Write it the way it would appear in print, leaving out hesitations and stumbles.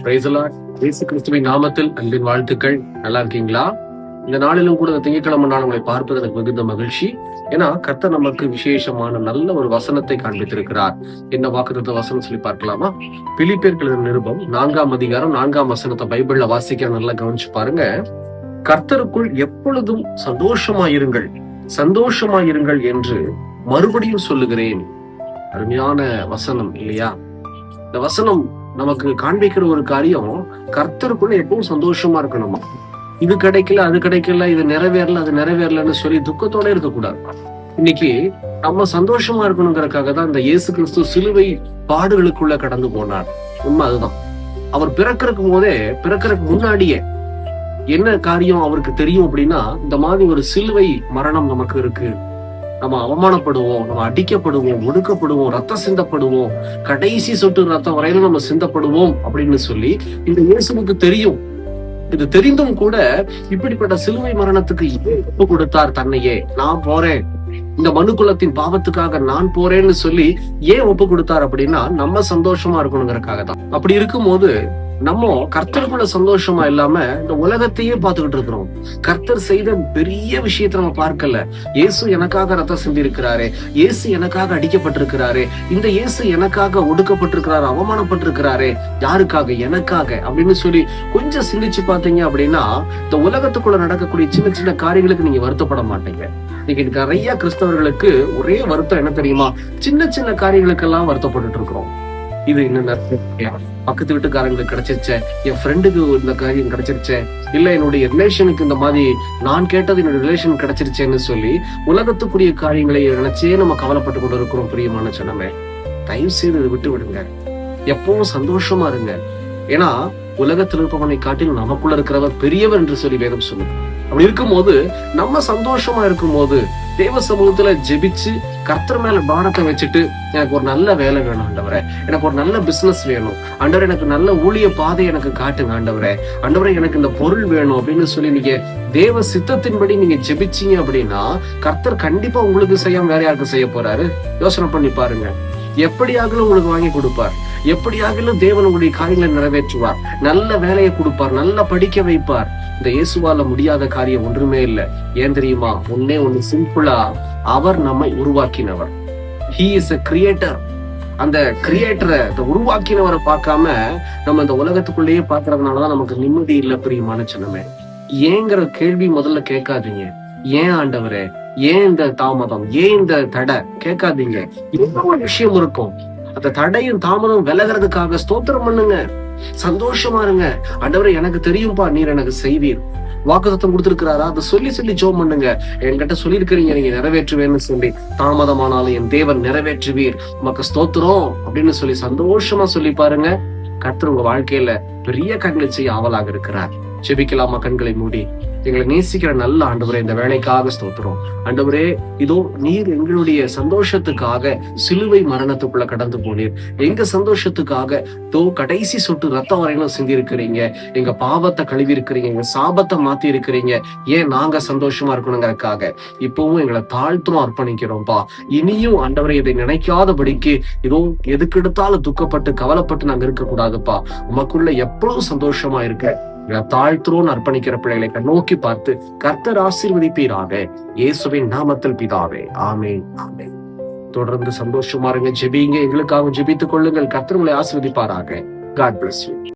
Praise the Lord. இயேசு கிறிஸ்துவின் நாமத்தில் அன்பின் வாழ்த்துக்கள். நல்லா இருக்கீங்களா? இந்த நாளிலும் கூட திங்கட்கிழமை நாள் உங்களை பார்ப்பது எனக்கு மிகுந்த மகிழ்ச்சி. ஏன்னா கர்த்தர் நமக்கு விசேஷமான நல்ல ஒரு வசனத்தை காண்பித்திருக்கிறார். என்ன வாக்குத்தத்த வசனம் சொல்லி பார்க்கலாமா? பிலிப்பியர் எழுதின நிருபம் 4ஆம் அதிகாரம் 4ஆம் வசனத்தை பைபிள்ல வாசிக்க நல்லா கவனிச்சு பாருங்க. கர்த்தருக்குள் எப்பொழுதும் சந்தோஷமாயிருங்கள் என்று மறுபடியும் சொல்லுகிறேன். அருமையான வசனம் இல்லையா? இந்த வசனம் நமக்கு காண்பிக்கிற ஒரு காரியம், கர்த்தருக்குள்ள எப்பவும் சந்தோஷமா இருக்கணுமா. இது கிடைக்கல, அது கிடைக்கல, இது நிறைவேறல, அது நிறைவேறலன்னு சொல்லி துக்கத்தோட இருக்கக்கூடாது. இன்னைக்கு நம்ம சந்தோஷமா இருக்கணுங்கிறதுக்காக தான் இந்த இயேசு கிறிஸ்து சிலுவை பாடுகளுக்குள்ள கடந்து போனார். உண்மை அதுதான். அவர் பிறக்கிறதுக்கு முன்னாடியே என்ன காரியம் அவருக்கு தெரியும் அப்படின்னா, இந்த மாதிரி ஒரு சிலுவை மரணம் நமக்கு இருக்கு, நம்ம அவமானப்படுவோம், நம்ம அடிக்கப்படுவோம், ஒடுக்கப்படுவோம், ரத்தம் சிந்தப்படுவோம், கடைசி சொட்டு ரத்தம் வரையிலும் நம்ம சிந்தப்படுவோம் அப்படின்னு சொல்லி இந்த இயேசுவுக்கு தெரியும். இது தெரிந்தும் கூட இப்படிப்பட்ட சிலுவை மரணத்துக்கு ஒப்பு கொடுத்தார் தன்னையே. நான் போறேன், இந்த மனுக்குலத்தின் பாவத்துக்காக நான் போறேன்னு சொல்லி ஏன் ஒப்பு கொடுத்தார் அப்படின்னா, நம்ம சந்தோஷமா இருக்கணுங்கிறதுக்காக தான். அப்படி இருக்கும்போது நம்ம கர்த்தருக்குள்ள சந்தோஷமா இல்லாம இந்த உலகத்தையே பார்த்துக்கிட்டு இருக்கிறோம். கர்த்தர் செய்த பெரிய விஷயத்த நம்ம பார்க்கல. இயேசு எனக்காக ரத்தம் சிந்தி இருக்கிறாரு, இயேசு எனக்காக அடிக்கப்பட்டிருக்கிறாரு, இந்த இயேசு எனக்காக ஒடுக்கப்பட்டிருக்கிறாரு, அவமானப்பட்டிருக்கிறாரு. யாருக்காக? எனக்காக அப்படின்னு சொல்லி கொஞ்சம் சிந்திச்சு பார்த்தீங்க அப்படின்னா, இந்த உலகத்துக்குள்ள நடக்கக்கூடிய சின்ன சின்ன காரியங்களுக்கு நீங்க வருத்தப்பட மாட்டீங்க. இன்னைக்கு நிறைய கிறிஸ்தவர்களுக்கு ஒரே வருத்தம் என்ன தெரியுமா? சின்ன சின்ன காரியங்களுக்கெல்லாம் வருத்தப்பட்டு இருக்கிறோம். இது என்ன, பக்கத்து வீட்டுக்காரங்களுக்கு கிடைச்சிருச்ச, என் ஃப்ரெண்டுக்கு இந்த காரியம் கிடைச்சிருச்ச, இல்ல என்னுடைய ரிலேஷனுக்கு இந்த மாதிரி நான் கேட்டது என்னோட ரிலேஷன் கிடைச்சிருச்சேன்னு சொல்லி உலகத்துக்குரிய காரியங்களை நினைச்சே நம்ம கவலைப்பட்டு கொண்டு இருக்கிறோம். பிரியமான சொன்னமே, தயவு செய்து இதை விட்டு விடுங்க. எப்பவும் சந்தோஷமா இருங்க. ஏன்னா உலகத்தில் இருப்பவனை காட்டிலும் நமக்குள்ள இருக்கிறவர் பெரியவர் என்று சொல்லி வேதம் சொல்லுது. அப்படி இருக்கும்போது நம்ம சந்தோஷமா இருக்கும்போது தேவ சமூகத்துல ஜெபிச்சு கர்த்தர் மேல பாரத்தை வச்சுட்டு, எனக்கு ஒரு நல்ல வேலை வேணும் ஆண்டவரே, எனக்கு ஒரு நல்ல பிசினஸ் வேணும் ஆண்டவரே, எனக்கு நல்ல ஊழிய பாதை எனக்கு காட்டுங்க ஆண்டவரே, ஆண்டவரே எனக்கு இந்த பொருள் வேணும் அப்படின்னு சொல்லி நீங்க தேவ சித்தத்தின்படி நீங்க ஜெபிச்சீங்க அப்படின்னா, கர்த்தர் கண்டிப்பா உங்களுக்கு செய்யாம வேற யாருக்கு செய்ய போறாரு? யோசனை பண்ணி பாருங்க. எப்படியாகலும் உங்களுக்கு வாங்கி கொடுப்பார், எப்படியாகலும் தேவன் உங்களுடைய காரியங்களை நிறைவேற்றுவார், நல்ல வேலையை கொடுப்பார், நல்லா படிக்க வைப்பார். இந்த இயேசுவால முடியாத காரியம் ஒன்றுமே இல்லை. ஏன் தெரியுமா? ஒண்ணு சிம்பிளா, அவர் நம்மை உருவாக்கினவர். He is a creator. அந்த கிரியேட்டரை, உருவாக்கினவரை பார்க்காம நம்ம இந்த உலகத்துக்குள்ளேயே பாக்குறதுனாலதான் நமக்கு நிம்மதி இல்லை. பிரியமான சொன்னமே, ஏங்கிற கேள்வி முதல்ல கேட்காதீங்க. ஏன் ஆண்டவரே, ஏன் இந்த தாமதம், ஏன் இந்த தடை கேட்காதீங்க. இன்னும் ஒரு விஷயம் இருக்கும். அந்த தடையும் தாமதம் விலகிறதுக்காக ஸ்தோத்திரம் பண்ணுங்க, சந்தோஷமா இருங்க. ஆண்டவரே எனக்கு தெரியும்பா, நீர் எனக்கு செய்வீர். வாக்குத்தத்தம் கொடுத்திருக்கிறாரா? அதை சொல்லி ஜெபம் பண்ணுங்க. என்கிட்ட சொல்லியிருக்கிறீங்க, நீங்க நிறைவேற்றுவேன்னு சொல்லி, தாமதமானாலும் என் தேவன் நிறைவேற்றுவீர், உமக்கு ஸ்தோத்திரம் அப்படின்னு சொல்லி சந்தோஷமா சொல்லி பாருங்க. கர்த்தர் உங்க வாழ்க்கையில பெரிய கண்களை செய்ய ஆவலாக இருக்கிறார். ஜெபிக்கலாமா? கண்களை மூடி. எங்களை நேசிக்கிற நல்ல ஆண்டவரே, இந்த வேலைக்காக ஸ்தோத்திரம் ஆண்டவரே. இதோ நீர் எங்களுடைய சந்தோஷத்துக்காக சிலுவை மரணத்துக்குள்ள கடந்து போனீர். எங்க சந்தோஷத்துக்காக கடைசி சொட்டு ரத்தம் வரையிலும் சிந்தி இருக்கிறீங்க. எங்க பாவத்தை கழுவி இருக்கிறீங்க, எங்க சாபத்தை மாத்தி இருக்கிறீங்க. ஏன் நாங்க சந்தோஷமா இருக்கணுங்கிறதுக்காக இப்பவும் எங்களை தாழ்த்தும் அர்ப்பணிக்கிறோம்ப்பா. இனியும் ஆண்டவரை இதை நினைக்காதபடிக்கு இதோ எதுக்கு எடுத்தாலும் துக்கப்பட்டு கவலைப்பட்டு நாங்க இருக்க கூடாதுப்பா. உமக்குள்ள எப்பொழுதும் சந்தோஷமா இருக்க தாழ்த்துறோன்னு அர்ப்பணிக்கிற பிள்ளைகளை நோக்கி பார்த்து கர்த்தர் ஆசீர்வதிப்பீராக. இயேசுவின் நாமத்தில் பிதாவே, ஆமென், ஆமென். தொடர்ந்து சந்தோஷமா இருங்க, ஜெபிங்க, எங்களுக்காக ஜெபித்துக் கொள்ளுங்கள். கர்த்தர் உங்களை ஆசீர்வதிப்பாராக. God bless you.